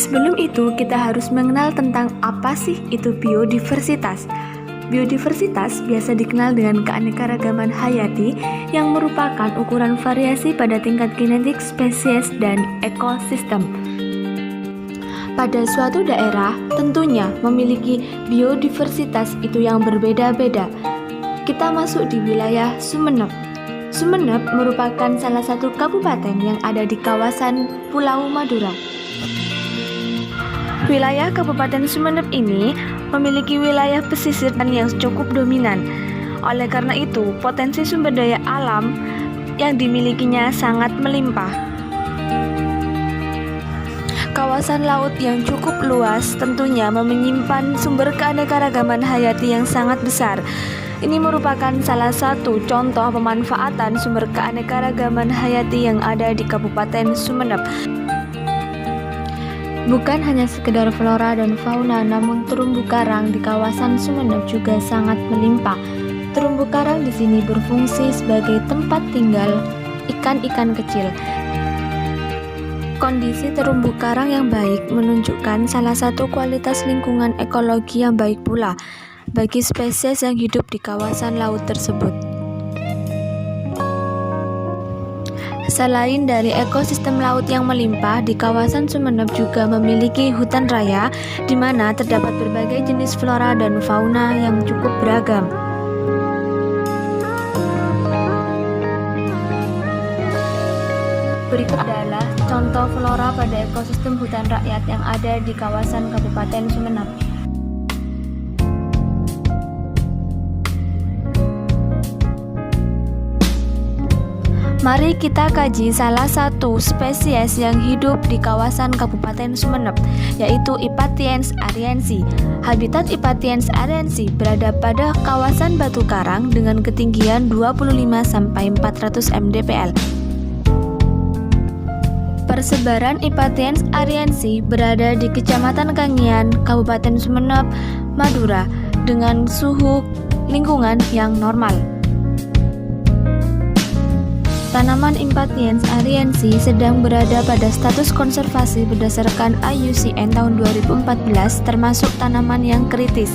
Sebelum itu, kita harus mengenal tentang apa sih itu biodiversitas. Biodiversitas biasa dikenal dengan keanekaragaman hayati yang merupakan ukuran variasi pada tingkat genetik spesies dan ekosistem. Pada suatu daerah tentunya memiliki biodiversitas itu yang berbeda-beda. Kita masuk di wilayah Sumeneb. Sumeneb merupakan salah satu kabupaten yang ada di kawasan Pulau Madura. Wilayah Kabupaten Sumeneb ini memiliki wilayah pesisir yang cukup dominan. Oleh karena itu, potensi sumber daya alam yang dimilikinya sangat melimpah. Kawasan laut yang cukup luas tentunya menyimpan sumber keanekaragaman hayati yang sangat besar. Ini merupakan salah satu contoh pemanfaatan sumber keanekaragaman hayati yang ada di Kabupaten Sumeneb. Bukan hanya sekedar flora dan fauna, namun terumbu karang di kawasan Sumeneb juga sangat melimpah. Terumbu karang di sini berfungsi sebagai tempat tinggal ikan-ikan kecil. Kondisi terumbu karang yang baik menunjukkan salah satu kualitas lingkungan ekologi yang baik pula bagi spesies yang hidup di kawasan laut tersebut. Selain dari ekosistem laut yang melimpah, di kawasan Sumeneb juga memiliki hutan raya di mana terdapat berbagai jenis flora dan fauna yang cukup beragam. Berikut adalah contoh flora pada ekosistem hutan rakyat yang ada di kawasan Kabupaten Sumeneb. Mari kita kaji salah satu spesies yang hidup di kawasan Kabupaten Sumeneb, yaitu Ipatiens ariensi. Habitat Ipatiens ariensi berada pada kawasan Batu Karang dengan ketinggian 25-400 mdpl. Persebaran Ipatiens ariensi berada di Kecamatan Kangian, Kabupaten Sumeneb, Madura, dengan suhu lingkungan yang normal. Tanaman Ipatiens ariensi sedang berada pada status konservasi berdasarkan IUCN tahun 2014, termasuk tanaman yang kritis.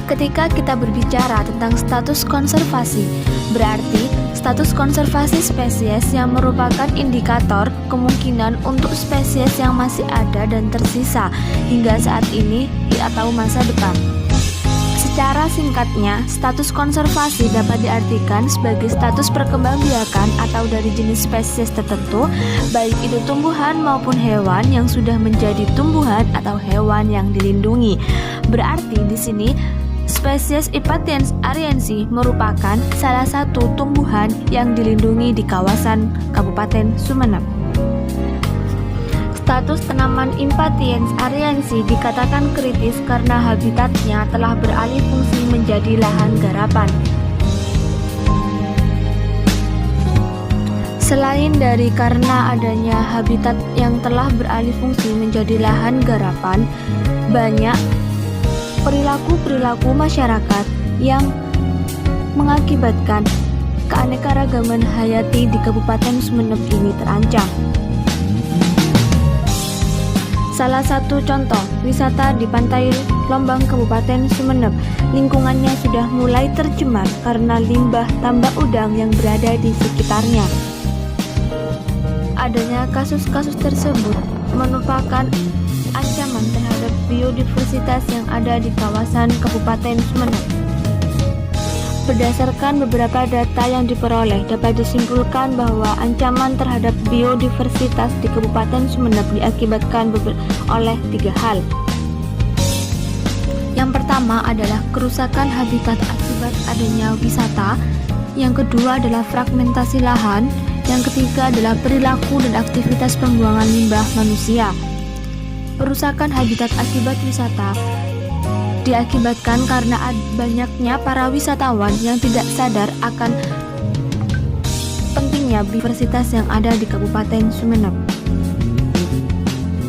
Ketika kita berbicara tentang status konservasi, berarti status konservasi spesies yang merupakan indikator kemungkinan untuk spesies yang masih ada dan tersisa hingga saat ini atau masa depan. Secara singkatnya, status konservasi dapat diartikan sebagai status perkembangbiakan atau dari jenis spesies tertentu, baik itu tumbuhan maupun hewan yang sudah menjadi tumbuhan atau hewan yang dilindungi. Berarti di sini spesies Ipatiens ariensi merupakan salah satu tumbuhan yang dilindungi di kawasan Kabupaten Sumeneb. Status tanaman Ipatiens ariensi dikatakan kritis karena habitatnya telah beralih fungsi menjadi lahan garapan. Selain dari karena adanya habitat yang telah beralih fungsi menjadi lahan garapan, banyak perilaku-perilaku masyarakat yang mengakibatkan keanekaragaman hayati di Kabupaten Sumeneb ini terancam. Salah satu contoh wisata di Pantai Lombang Kabupaten Sumeneb, lingkungannya sudah mulai tercemar karena limbah tambak udang yang berada di sekitarnya. Adanya kasus-kasus tersebut merupakan ancaman terhadap biodiversitas yang ada di kawasan Kabupaten Sumeneb. Berdasarkan beberapa data yang diperoleh, dapat disimpulkan bahwa ancaman terhadap biodiversitas di Kabupaten Sumeneb diakibatkan oleh 3 hal. Yang pertama adalah kerusakan habitat akibat adanya wisata. Yang kedua adalah fragmentasi lahan. Yang ketiga adalah perilaku dan aktivitas pembuangan limbah manusia. Perusakan habitat akibat wisata diakibatkan karena banyaknya para wisatawan yang tidak sadar akan pentingnya biodiversitas yang ada di Kabupaten Sumeneb.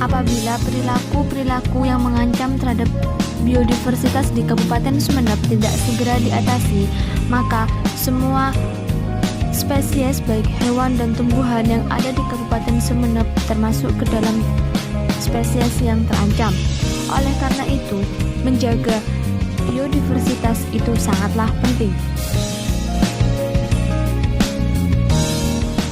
Apabila perilaku-perilaku yang mengancam terhadap biodiversitas di Kabupaten Sumeneb tidak segera diatasi, maka semua spesies baik hewan dan tumbuhan yang ada di Kabupaten Sumeneb termasuk ke dalam spesies yang terancam. Oleh karena itu, menjaga biodiversitas itu sangatlah penting.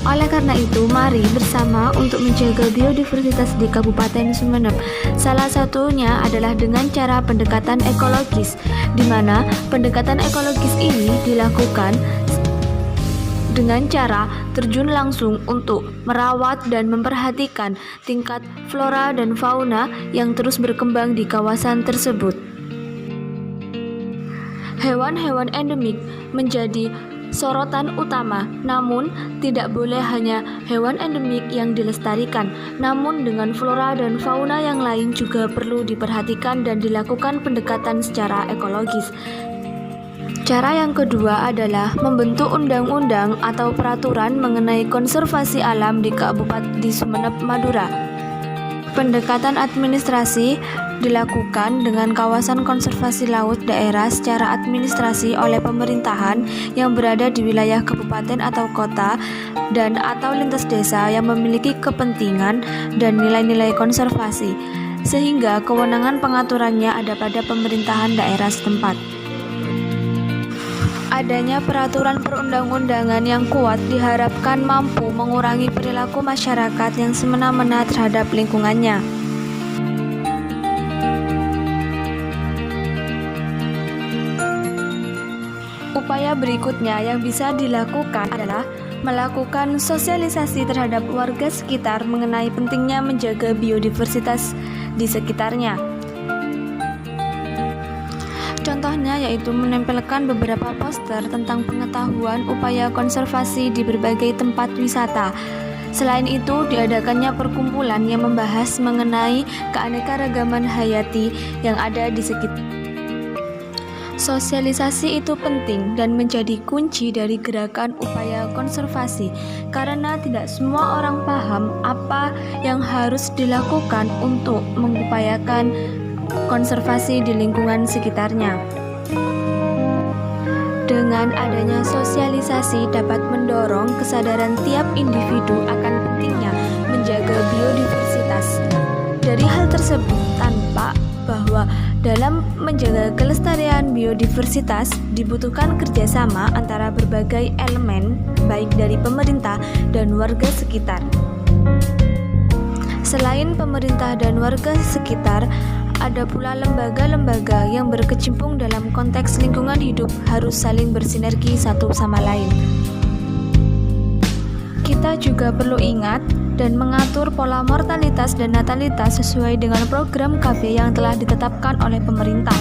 Oleh karena itu, mari bersama untuk menjaga biodiversitas di Kabupaten Sumeneb. Salah satunya adalah dengan cara pendekatan ekologis, di mana pendekatan ekologis ini dilakukan dengan cara terjun langsung untuk merawat dan memperhatikan tingkat flora dan fauna yang terus berkembang di kawasan tersebut. Hewan-hewan endemik menjadi sorotan utama, namun tidak boleh hanya hewan endemik yang dilestarikan, namun dengan flora dan fauna yang lain juga perlu diperhatikan dan dilakukan pendekatan secara ekologis. Cara yang kedua adalah membentuk undang-undang atau peraturan mengenai konservasi alam di Kabupaten Sumeneb, Madura. Pendekatan administrasi dilakukan dengan kawasan konservasi laut daerah secara administrasi oleh pemerintahan yang berada di wilayah kabupaten atau kota dan atau lintas desa yang memiliki kepentingan dan nilai-nilai konservasi, sehingga kewenangan pengaturannya ada pada pemerintahan daerah setempat. Adanya peraturan perundang-undangan yang kuat diharapkan mampu mengurangi perilaku masyarakat yang semena-mena terhadap lingkungannya. Upaya berikutnya yang bisa dilakukan adalah melakukan sosialisasi terhadap warga sekitar mengenai pentingnya menjaga biodiversitas di sekitarnya. Contohnya yaitu menempelkan beberapa poster tentang pengetahuan upaya konservasi di berbagai tempat wisata. Selain itu, diadakannya perkumpulan yang membahas mengenai keanekaragaman hayati yang ada di sekitar. Sosialisasi itu penting dan menjadi kunci dari gerakan upaya konservasi, karena tidak semua orang paham apa yang harus dilakukan untuk mengupayakan konservasi di lingkungan sekitarnya. Dengan adanya sosialisasi dapat mendorong kesadaran tiap individu akan pentingnya menjaga biodiversitas. Dari hal tersebut tampak bahwa dalam menjaga kelestarian biodiversitas dibutuhkan kerjasama antara berbagai elemen, baik dari pemerintah dan warga sekitar. Selain pemerintah dan warga sekitar, ada pula lembaga-lembaga yang berkecimpung dalam konteks lingkungan hidup harus saling bersinergi satu sama lain. Kita juga perlu ingat dan mengatur pola mortalitas dan natalitas sesuai dengan program KB yang telah ditetapkan oleh pemerintah.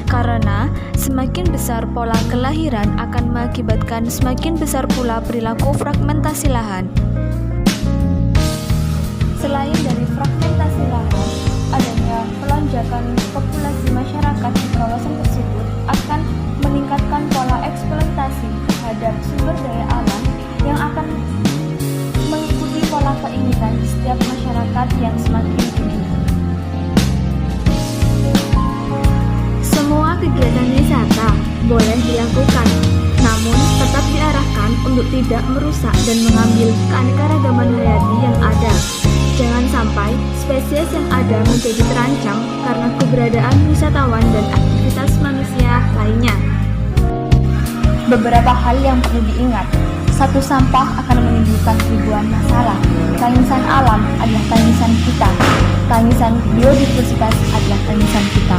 Karena semakin besar pola kelahiran akan mengakibatkan semakin besar pula perilaku fragmentasi lahan. Selain dari fragmentasi lahan, adanya pelonjakan populasi masyarakat di kawasan tersebut akan meningkatkan pola eksploitasi terhadap sumber daya alam yang akan mengikuti pola keinginan setiap masyarakat yang semakin tinggi. Semua kegiatan wisata boleh dilakukan, namun tetap diarahkan untuk tidak merusak dan mengambil keanekaragaman hayati yang ada. Jangan sampai spesies yang ada menjadi terancam karena keberadaan wisatawan dan aktivitas manusia lainnya. Beberapa hal yang perlu diingat. Satu, sampah akan menimbulkan ribuan masalah. Tangisan alam adalah tangisan kita. Tangisan biodiversitas adalah tangisan kita.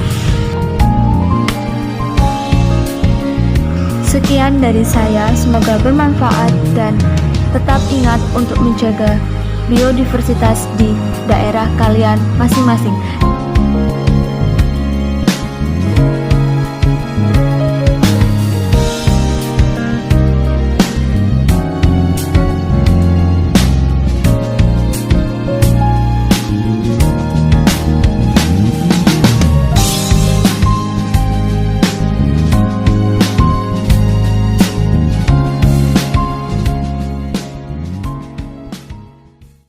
Sekian dari saya, semoga bermanfaat dan tetap ingat untuk menjaga biodiversitas di daerah kalian masing-masing.